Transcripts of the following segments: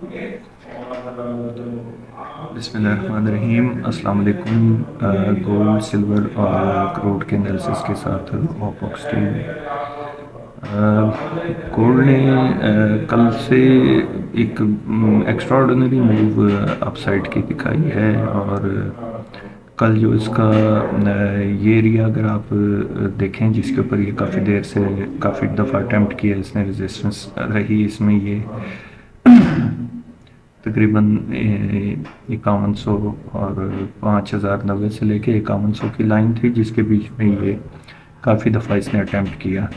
बिस्मिल्लाहिर्रहमानिर्रहीम। अस्सलाम वालेकुम। गोल्ड, सिल्वर और क्रूड के एनालिसिस के साथ ऑपॉक्स टीम। गोल्ड ने कल से एक एक्स्ट्राऑर्डिनरी मूव अपसाइड की दिखाई है, और कल जो इसका ये एरिया अगर आप देखें जिसके ऊपर ये काफ़ी देर से काफ़ी दफ़ा अटैम्प्ट किया इसने, रेजिस्टेंस रही इसमें ये तकरीबन 5100 और 5090 से लेके 5100 की लाइन थी जिसके बीच में ये काफ़ी दफ़ा इसने अटैम्प्ट किया।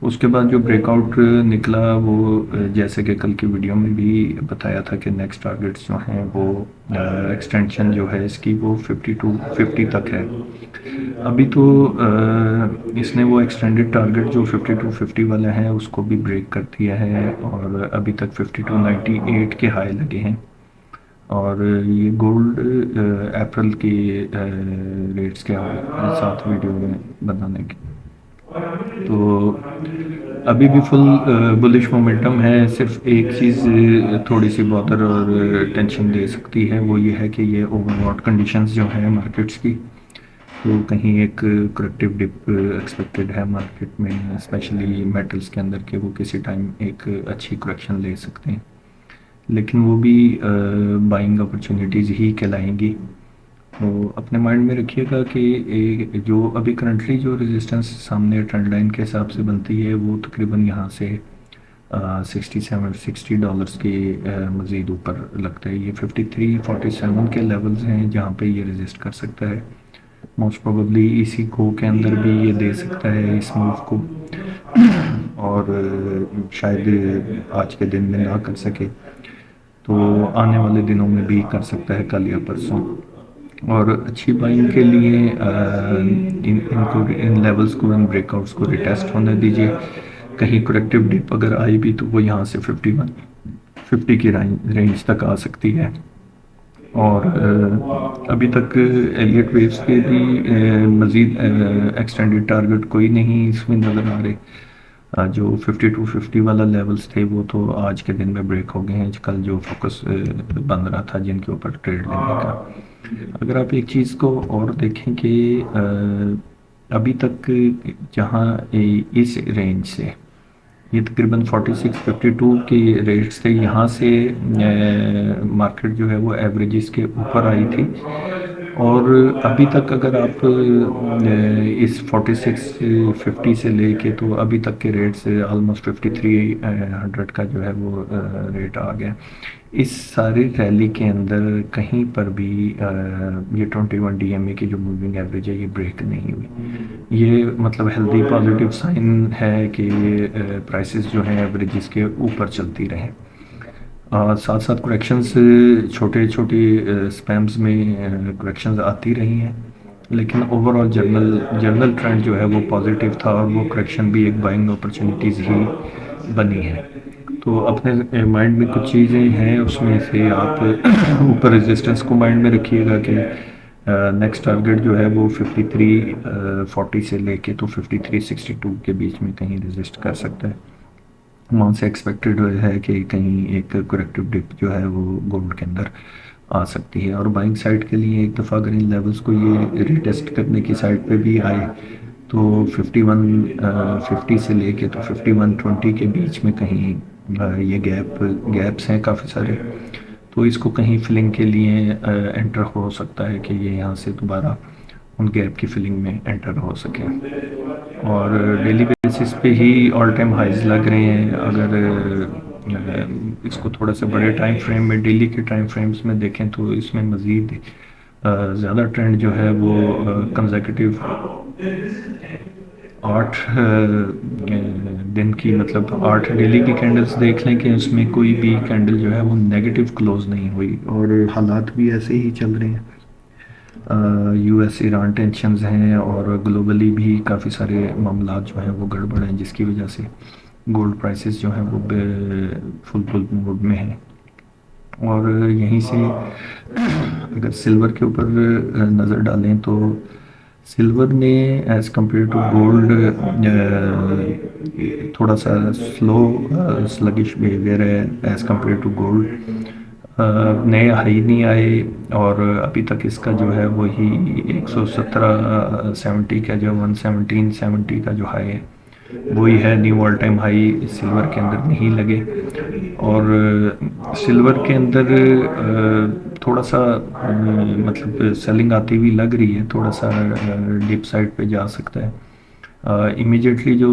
उसके बाद जो ब्रेकआउट निकला वो जैसे कि कल की वीडियो में भी बताया था कि नेक्स्ट टारगेट्स जो हैं वो एक्सटेंशन जो है इसकी वो 50 तक है। अभी तो इसने वो एक्सटेंडेड टारगेट जो 5250 वाला है उसको भी ब्रेक कर दिया है, और अभी तक 5298 के हाई लगे हैं। और ये गोल्ड अप्रैल के रेट्स के साथ वीडियो में बताने की, तो अभी भी फुल बुलिश मोमेंटम है। सिर्फ एक चीज़ थोड़ी सी बॉदर और टेंशन दे सकती है, वो ये है कि ये ओवरबॉट कंडीशंस जो हैं मार्केट्स की, तो कहीं एक करेक्टिव डिप एक्सपेक्टेड है मार्केट में, स्पेशली मेटल्स के अंदर के वो किसी टाइम एक अच्छी करेक्शन ले सकते हैं, लेकिन वो भी बाइंग अपॉर्चुनिटीज़ ही कहलाएंगी। तो अपने माइंड में रखिएगा कि जो अभी करंटली जो रेजिस्टेंस सामने ट्रेंड लाइन के हिसाब से बनती है वो तकरीबन यहाँ से 60 के मज़ीद ऊपर लगता है। ये 5347 के लेवल्स हैं जहाँ पे ये रेजिस्ट कर सकता है। मोस्ट प्रोबेबली इसी को के अंदर भी ये दे सकता है इस मूव को, और शायद आज के दिन में ना कर सके तो आने वाले दिनों में भी कर सकता है, कल या परसों। और अच्छी बाइंग के लिए इन लेवल्स को, इन ब्रेकआउट्स को रिटेस्ट होने दीजिए। कहीं करेक्टिव डिप अगर आई भी तो वो यहाँ से 5150 की रेंज तक आ सकती है। और अभी तक एलियट वेव्स के भी मज़ीद एक्सटेंडेड टारगेट कोई नहीं इसमें नज़र आ रहे। जो 5250 वाला लेवल्स थे वो तो आज के दिन में ब्रेक हो गए हैं। कल जो फोकस बन रहा था जिनके ऊपर ट्रेड लेने का, अगर आप एक चीज़ को और देखें कि अभी तक जहाँ इस रेंज से ये तकरीबन 4652 के रेट्स थे, यहाँ से मार्केट जो है वो एवरेजेस के ऊपर आई थी। और अभी तक अगर आप इस 4650 से लेके तो अभी तक के रेट से ऑलमोस्ट 5300 का जो है वो रेट आ गया। इस सारी रैली के अंदर कहीं पर भी ये 21 डीएमए की जो मूविंग एवरेज है ये ब्रेक नहीं हुई। ये मतलब हेल्दी पॉजिटिव साइन है कि प्राइसेस जो हैं एवरेजेस के ऊपर चलती रहें। साथ साथ करेक्शंस छोटे छोटे स्पैम्स में करेक्शंस आती रही हैं, लेकिन ओवरऑल जर्नल ट्रेंड जो है वो पॉजिटिव था, और वो करेक्शन भी एक बाइंग अपॉर्चुनिटीज़ ही बनी है। तो अपने माइंड में कुछ चीज़ें हैं, उसमें से आप ऊपर रेजिस्टेंस को माइंड में रखिएगा कि नेक्स्ट टारगेट जो है वो 5340 से लेके तो 5362 के बीच में कहीं रेजिस्ट कर सकता है। वहाँ से एक्सपेक्टेड है कि कहीं एक करेक्टिव डिप जो है वो गोल्ड के अंदर आ सकती है। और बाइंग साइड के लिए एक दफ़ा अगर इन लेवल्स को ये रिटेस्ट करने की साइड पे भी आए तो 5150 से लेके तो 5120 के बीच में कहीं ये गैप्स हैं काफ़ी सारे, तो इसको कहीं फिलिंग के लिए एंटर हो सकता है कि ये यहाँ से दोबारा उन गैप की फिलिंग में एंटर हो सके। और डेली बेसिस पे ही ऑल टाइम हाइज लग रहे हैं। अगर इसको थोड़ा सा बड़े टाइम फ्रेम में, डेली के टाइम फ्रेम्स में देखें तो इसमें मज़ीद ज़्यादा ट्रेंड जो है वो कंसेक्यूटिव 8 दिन की, मतलब 8 डेली की कैंडल्स देख लें कि उसमें कोई भी कैंडल जो है वो नेगेटिव क्लोज नहीं हुई, और हालात भी ऐसे ही चल रहे हैं। यूएस ईरान टेंशन्स हैं, और ग्लोबली भी काफ़ी सारे मामला जो हैं वो गड़बड़ हैं, जिसकी वजह से गोल्ड प्राइसेस जो हैं वो फुल मोड में हैं। और यहीं से अगर सिल्वर के ऊपर नज़र डालें तो सिल्वर में एज़ कम्पेयर टू गोल्ड थोड़ा सा स्लो स्लगिश बिहेवियर है एज़ कम्पेयर टू गोल्ड। नए हाई नहीं आए और अभी तक इसका जो है वही 117 70 का जो 11770 का जो हाई है वही है। Knew all time high silver के अंदर नहीं लगे। और सिल्वर के अंदर थोड़ा सा मतलब सेलिंग आती हुई लग रही है, थोड़ा सा डीप साइड पे जा सकता है। इमीडिएटली जो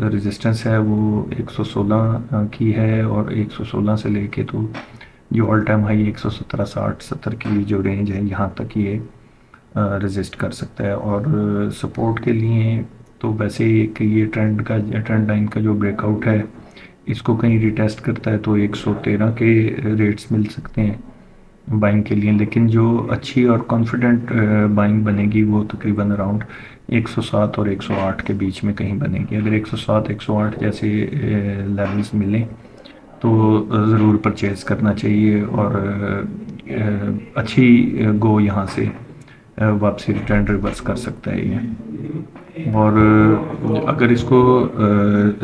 रेजिस्टेंस है वो 116 की है और 116 से लेके तो जो ऑल टाइम हाई 117 60 70 की जो रेंज है यहाँ तक ये रेजिस्ट कर सकता है। और सपोर्ट के लिए तो वैसे एक ये ट्रेंड लाइन का जो ब्रेकआउट है इसको कहीं रिटेस्ट करता है तो 113 के रेट्स मिल सकते हैं बाइंग के लिए। लेकिन जो अच्छी और कॉन्फिडेंट बाइंग बनेगी वो तकरीबन अराउंड 107 और 108 के बीच में कहीं बनेगी। अगर 107 108 जैसे लेवल्स मिलें तो ज़रूर परचेज़ करना चाहिए और अच्छी गो यहाँ से वापसी रिटर्न रिवर्स कर सकता है ये। और अगर इसको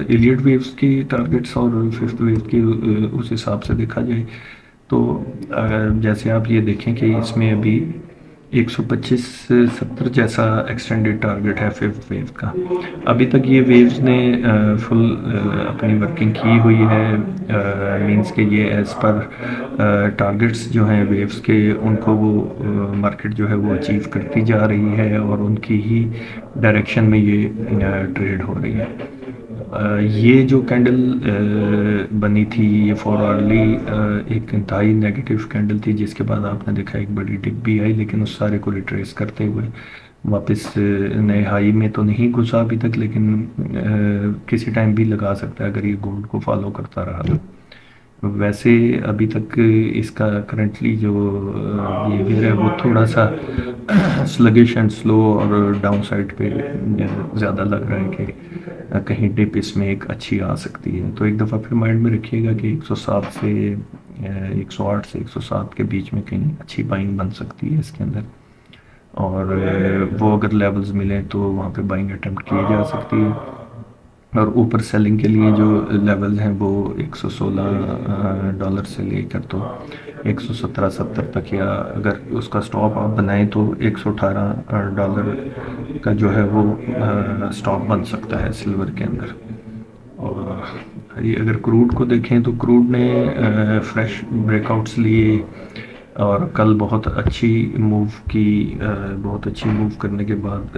इलियट वेव्स की टारगेट्स और फिफ्थ वेव की उस हिसाब से देखा जाए तो जैसे आप ये देखें कि इसमें अभी 125 से 70 जैसा एक्सटेंडेड टारगेट है फिफ्थ वेव का। अभी तक ये वेव्स ने फुल अपनी वर्किंग की हुई है। मींस के ये एज़ पर टारगेट्स जो हैं वेव्स के उनको वो मार्केट जो है वो अचीव करती जा रही है और उनकी ही डायरेक्शन में ये ट्रेड हो रही है। ये जो कैंडल बनी थी ये फॉर अर्ली एक इंतहाई नेगेटिव कैंडल थी जिसके बाद आपने देखा एक बड़ी डिप भी आई, लेकिन उस सारे को रिट्रेस करते हुए वापस नए हाई में तो नहीं घुसा अभी तक, लेकिन किसी टाइम भी लगा सकता है अगर ये गोल्ड को फॉलो करता रहा तो। वैसे अभी तक इसका करंटली जो बिहेवियर है वो थोड़ा सा स्लगिश एंड स्लो और डाउन साइड पे ज़्यादा लग रहा है कि कहीं डिप इसमें एक अच्छी आ सकती है। तो एक दफ़ा फिर माइंड में रखिएगा कि 107 से 108 से 107 के बीच में कहीं अच्छी बाइंग बन सकती है इसके अंदर। और वो अगर लेवल्स मिलें तो वहाँ पे बाइंग अटेम्प्ट की जा सकती है। और ऊपर सेलिंग के लिए जो लेवल्स हैं वो 116 डॉलर से लेकर तो 117 70 तक, या अगर उसका स्टॉप आप बनाएं तो 118 डॉलर का जो है वो स्टॉप बन सकता है सिल्वर के अंदर। और ये अगर क्रूड को देखें तो क्रूड ने फ्रेश ब्रेकआउट्स लिए और कल बहुत अच्छी मूव की। बहुत अच्छी मूव करने के बाद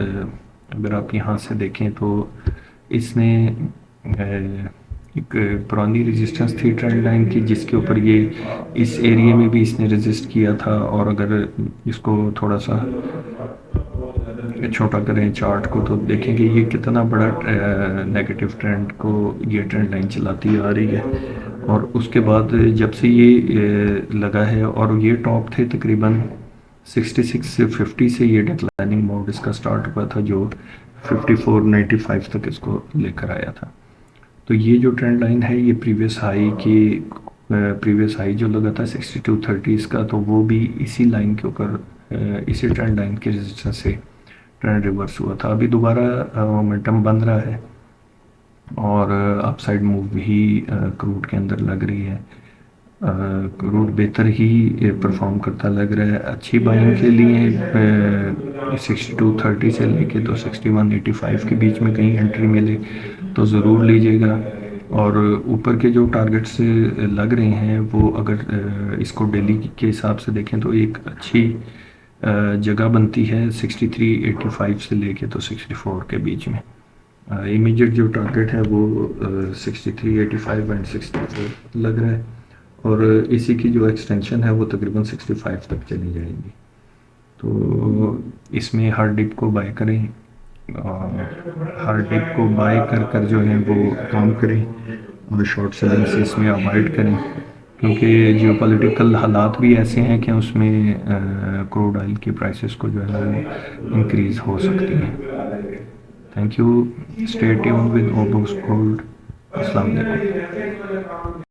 अगर आप यहाँ से देखें तो इसने एक पुरानी रेजिस्टेंस थी ट्रेंड लाइन की जिसके ऊपर ये इस एरिया में भी इसने रेजिस्ट किया था। और अगर इसको थोड़ा सा छोटा करें चार्ट को तो देखेंगे ये कितना बड़ा नेगेटिव ट्रेंड को ये ट्रेंड लाइन चलाती आ रही है। और उसके बाद जब से ये लगा है और ये टॉप थे तकरीबन 66 से 50 से ये डिक्लाइनिंग मोड इसका स्टार्ट हुआ था जो 54.95 तक इसको लेकर आया था। तो ये जो ट्रेंड लाइन है ये प्रीवियस हाई जो लगा था 6230 का, तो वो भी इसी लाइन के ऊपर इसी ट्रेंड लाइन के रेजिस्टेंस से ट्रेंड रिवर्स हुआ था। अभी दोबारा मोमेंटम बन रहा है और अपसाइड मूव भी क्रूड के अंदर लग रही है। क्रूड बेहतर ही परफॉर्म करता लग रहा है। अच्छी बाइंग के लिए 6230 से लेके तो 6185 के बीच में कहीं एंट्री मिले तो ज़रूर लीजिएगा। और ऊपर के जो टारगेट्स लग रहे हैं वो अगर इसको डेली के हिसाब से देखें तो एक अच्छी जगह बनती है 6385 से लेके तो 64 के बीच में। इमीडिएट जो टारगेट है वो 6385 एंड 64 लग रहा है और इसी की जो एक्सटेंशन है वो तकरीबन 65 तक चली जाएगी। तो इसमें हार्ड डिप को बाय करें और हार्ड डिप को बाय कर जो है वो काम करें और शॉर्ट सेलिंग से इसमें अवॉइड करें क्योंकि जियोपॉलिटिकल हालात भी ऐसे हैं कि उसमें क्रूड ऑयल की प्राइसेस को जो है इंक्रीज़ हो सकती हैं। Thank you. Stay tuned with ओबूस गोल्ड। अस्सलाम वालेकुम।